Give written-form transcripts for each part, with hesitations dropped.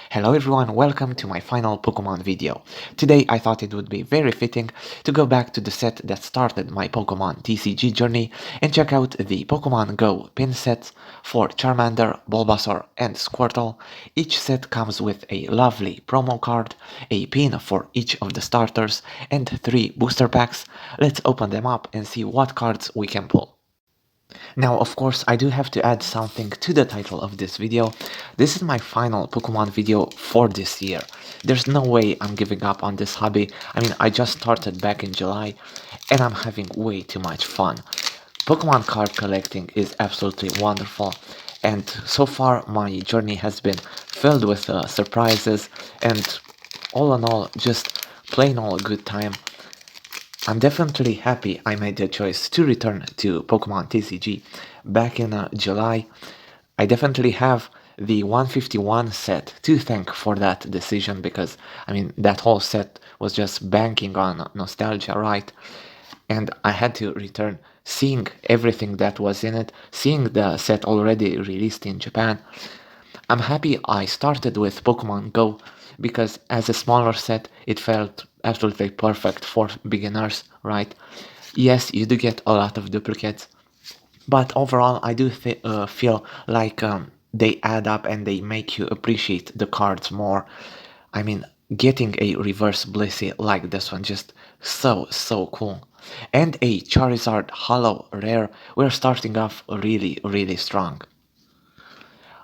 Hello everyone, welcome to my final Pokemon video. Today I thought it would be very fitting to go back to the set that started my Pokemon TCG journey and check out the Pokemon Go pin sets for Charmander, Bulbasaur and Squirtle. Each set comes with a lovely promo card, a pin for each of the starters and 3 booster packs. Let's open them up and see what cards we can pull. Now, of course, I do have to add something to the title of this video. This is my final Pokemon video for this year. There's no way I'm giving up on this hobby. I mean, I just started back in July and I'm having way too much fun. Pokemon card collecting is absolutely wonderful, and so far my journey has been filled with surprises and all in all, just plain old good time. I'm definitely happy I made the choice to return to Pokemon TCG back in July. I definitely have the 151 set to thank for that decision because, I mean, that whole set was just banking on nostalgia, right? And I had to return seeing everything that was in it, seeing the set already released in Japan. I'm happy I started with Pokemon Go because as a smaller set, it felt absolutely perfect for beginners, right? Yes, you do get a lot of duplicates, but overall, I do feel like they add up and they make you appreciate the cards more. I mean, getting a reverse Blissey like this one just so cool. And a Charizard Hollow Rare, we're starting off really strong.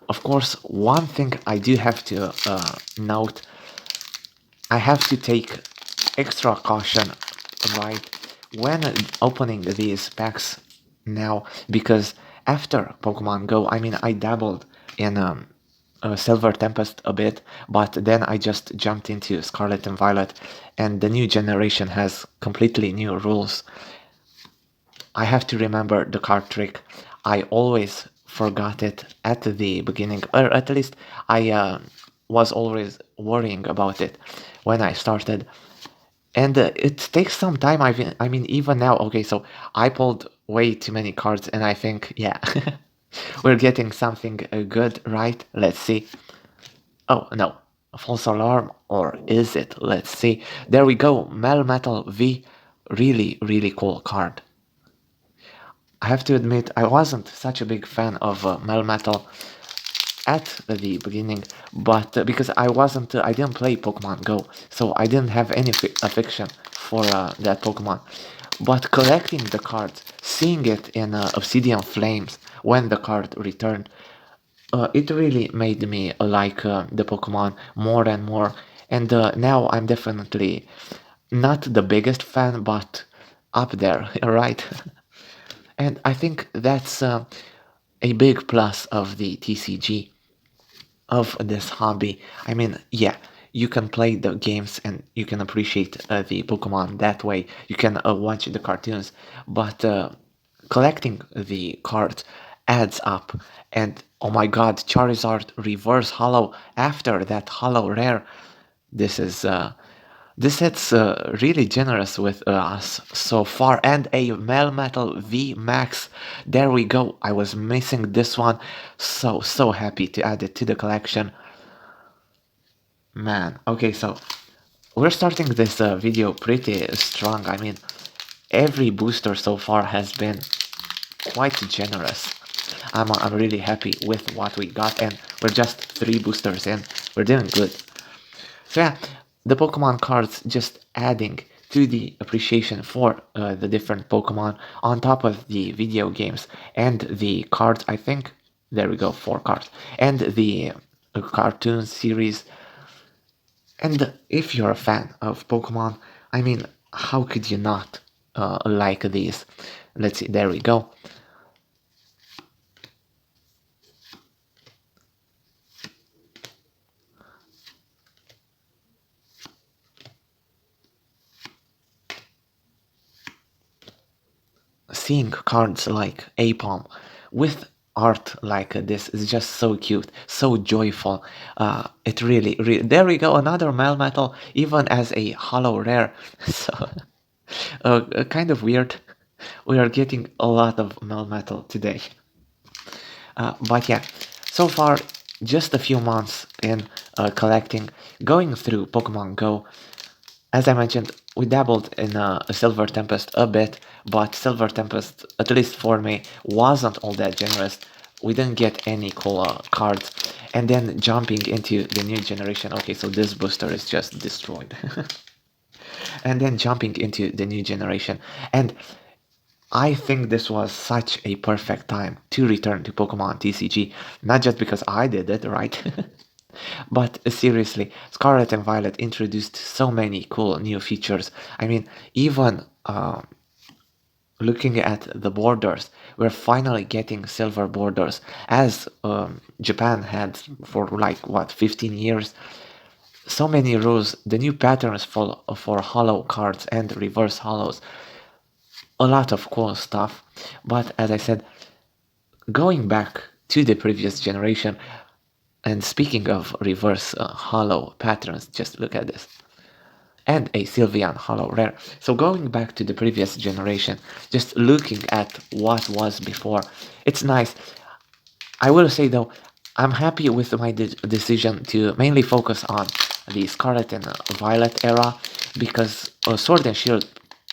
Of course, one thing I do have to note, I have to take extra caution, right, when opening these packs now, because after Pokemon Go, I mean, I dabbled in Silver Tempest a bit, but then I just jumped into Scarlet and Violet, and the new generation has completely new rules. I have to remember the card trick. I always forgot it at the beginning, or at least I was always worrying about it when I started. And it takes some time. I mean, even now, okay, so I pulled way too many cards, and I think, yeah, we're getting something good, right? Let's see. Oh, no, a false alarm, or is it? Let's see. There we go, Melmetal V. Really cool card. I have to admit, I wasn't such a big fan of Melmetal at the beginning, but because I didn't play Pokemon Go, so I didn't have any affection for that Pokemon. But collecting the cards, seeing it in Obsidian Flames when the card returned, it really made me like the Pokemon more and more. And now I'm definitely not the biggest fan, but up there, right? And I think that's a big plus of the TCG, of this hobby. I mean, yeah, you can play the games and you can appreciate the Pokemon that way. You can watch the cartoons, but collecting the cards adds up. And oh my god, Charizard Reverse Hollow after that Hollow Rare. This is this set's really generous with us so far, and a Melmetal V Max. There we go. I was missing this one. So happy to add it to the collection. Man, okay, so we're starting this video pretty strong. I mean, every booster so far has been quite generous. I'm really happy with what we got, and we're just 3 boosters in. We're doing good. So yeah, the Pokemon cards just adding to the appreciation for the different Pokemon on top of the video games and the cards. I think there we go, 4 cards, and the cartoon series. And if you're a fan of Pokemon, I mean, how could you not like these? Let's see, there we go. Seeing cards like Apom with art like this is just so cute, so joyful. It really, there we go, another Melmetal, even as a hollow rare. So, kind of weird. We are getting a lot of Melmetal today. But yeah, so far just a few months in collecting, going through Pokemon Go. As I mentioned, we dabbled in a Silver Tempest a bit, but Silver Tempest, at least for me, wasn't all that generous. We didn't get any cool cards. And then jumping into the new generation, okay, so this booster is just destroyed. And then jumping into the new generation. And I think this was such a perfect time to return to Pokemon TCG, not just because I did it, right? But seriously, Scarlet and Violet introduced so many cool new features. I mean, even looking at the borders, we're finally getting silver borders, as Japan had for like, what, 15 years? So many rules, the new patterns for hollow cards and reverse hollows, a lot of cool stuff. But as I said, going back to the previous generation, and speaking of reverse hollow patterns, just look at this. And a Sylveon hollow rare. So going back to the previous generation, just looking at what was before, it's nice. I will say though, I'm happy with my decision to mainly focus on the Scarlet and Violet era, because Sword and Shield,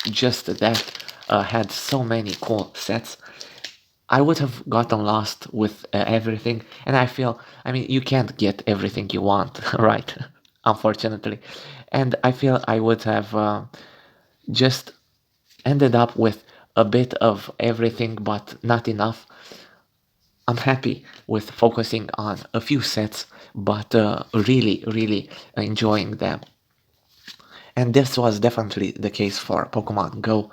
just that, had so many cool sets. I would have gotten lost with everything, and I mean, you can't get everything you want, right? Unfortunately. And I feel I would have just ended up with a bit of everything, but not enough. I'm happy with focusing on a few sets, but really, really enjoying them. And this was definitely the case for Pokemon Go.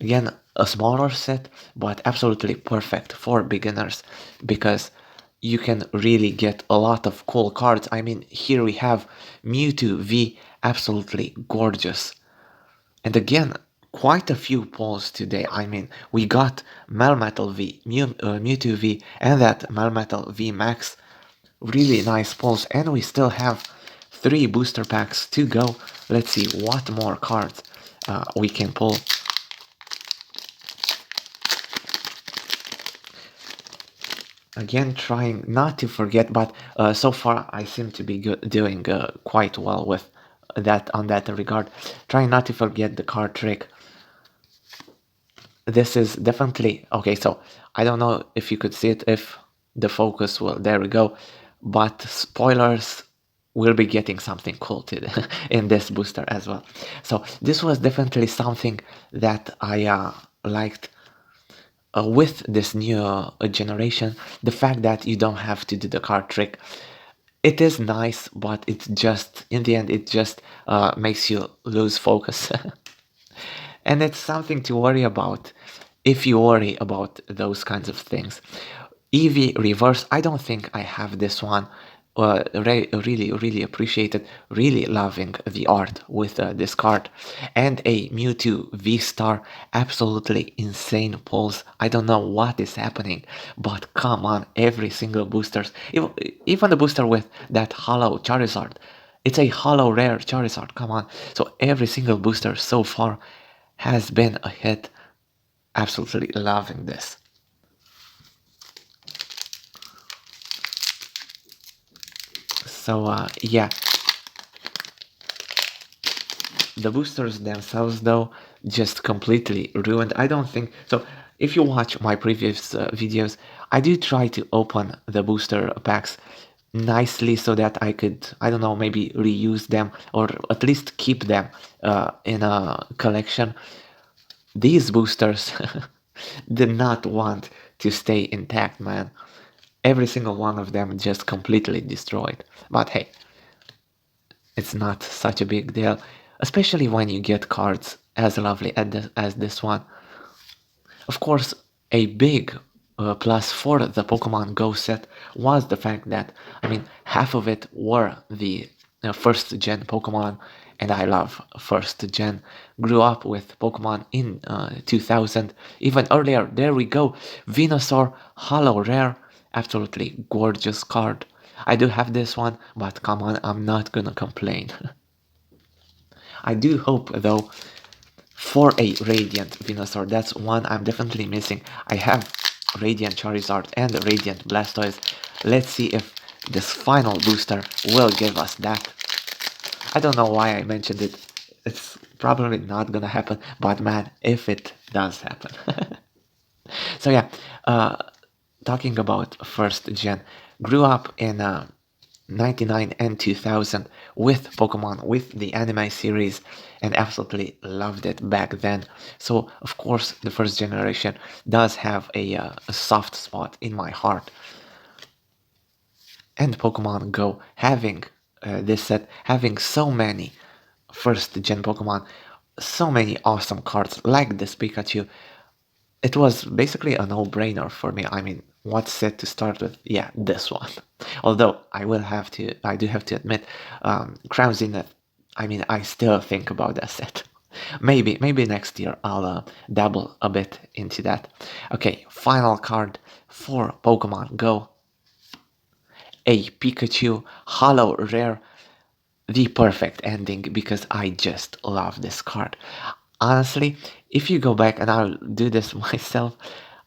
Again, a smaller set, but absolutely perfect for beginners, because you can really get a lot of cool cards. I mean, here we have Mewtwo V, absolutely gorgeous. And again, quite a few pulls today. I mean, we got Melmetal V, Mewtwo V, and that Melmetal V Max. Really nice pulls, and we still have 3 booster packs to go. Let's see what more cards we can pull. Again, trying not to forget, but so far I seem to be doing quite well with that on that regard. Trying not to forget the card trick. This is definitely okay. So I don't know if you could see it, if the focus will. There we go. But spoilers, we'll be getting something cool to in this booster as well. So this was definitely something that I liked. With this new generation, the fact that you don't have to do the card trick, it is nice, but it's just, in the end, it just makes you lose focus. And it's something to worry about if you worry about those kinds of things. Eevee Reverse, I don't think I have this one. Really appreciate it. Really loving the art with this card. And a Mewtwo V-Star, absolutely insane pulls. I don't know what is happening, but come on, every single boosters, even the booster with that hollow Charizard, it's a hollow rare Charizard, come on. So every single booster so far has been a hit. Absolutely loving this. So yeah, the boosters themselves though just completely ruined. I don't think so. If you watch my previous videos, I do try to open the booster packs nicely so that I could, I don't know, maybe reuse them or at least keep them in a collection. These boosters did not want to stay intact, man. Every single one of them just completely destroyed. But hey, it's not such a big deal, especially when you get cards as lovely as this one. Of course, a big plus for the Pokemon Go set was the fact that, I mean, half of it were the first gen Pokemon, and I love first gen. Grew up with Pokemon in 2000, even earlier. There we go, Venusaur Hollow Rare, absolutely gorgeous card. I do have this one, but come on, I'm not gonna complain. I do hope though for a Radiant Venusaur. That's one I'm definitely missing. I have Radiant Charizard and Radiant Blastoise. Let's see if this final booster will give us that. I don't know why I mentioned it. It's probably not gonna happen, but man, if it does happen. So yeah, talking about first gen, grew up in 99 and 2000 with Pokemon, with the anime series, and absolutely loved it back then. So of course the first generation does have a soft spot in my heart. And Pokemon Go having this set, having so many first gen Pokemon, so many awesome cards like this Pikachu, it was basically a no-brainer for me. I mean, what set to start with? Yeah, this one. Although I do have to admit, Crown Zenith, I mean, I still think about that set. Maybe next year I'll dabble a bit into that. Okay, final card for Pokemon Go. A Pikachu Holo Rare, the perfect ending because I just love this card. Honestly, if you go back and I'll do this myself,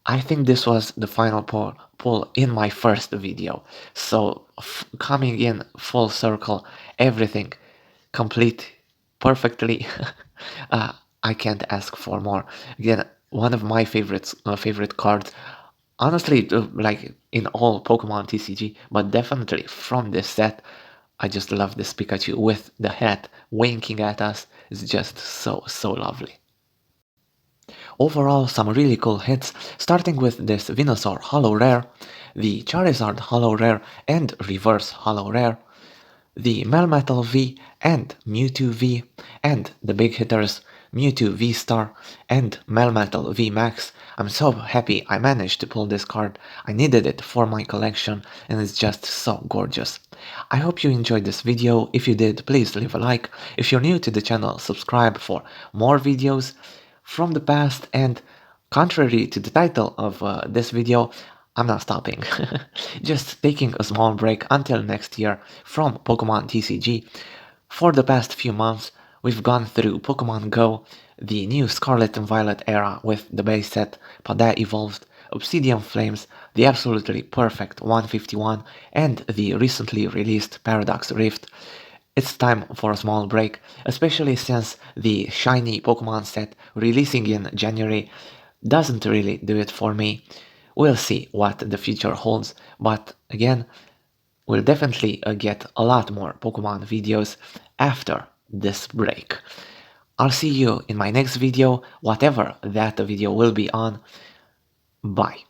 I think this was the final pull in my first video. So coming in full circle, everything complete perfectly. I can't ask for more. Again, one of my favorite cards. Honestly, like in all Pokemon TCG, but definitely from this set, I just love this Pikachu with the hat winking at us. It's just so lovely. Overall, some really cool hits, starting with this Venusaur Holo Rare, the Charizard Holo Rare and Reverse Holo Rare, the Melmetal V and Mewtwo V, and the big hitters Mewtwo V-Star and Melmetal V-Max. I'm so happy I managed to pull this card. I needed it for my collection and it's just so gorgeous. I hope you enjoyed this video. If you did, please leave a like. If you're new to the channel, subscribe for more videos from the past, and contrary to the title of this video, I'm not stopping. Just taking a small break until next year from Pokemon TCG. For the past few months, we've gone through Pokemon Go, the new Scarlet and Violet era with the base set, Paldea Evolved, Obsidian Flames, the absolutely perfect 151, and the recently released Paradox Rift. It's time for a small break, especially since the shiny Pokemon set releasing in January doesn't really do it for me. We'll see what the future holds, but again, we'll definitely get a lot more Pokemon videos after this break. I'll see you in my next video, whatever that video will be on. Bye.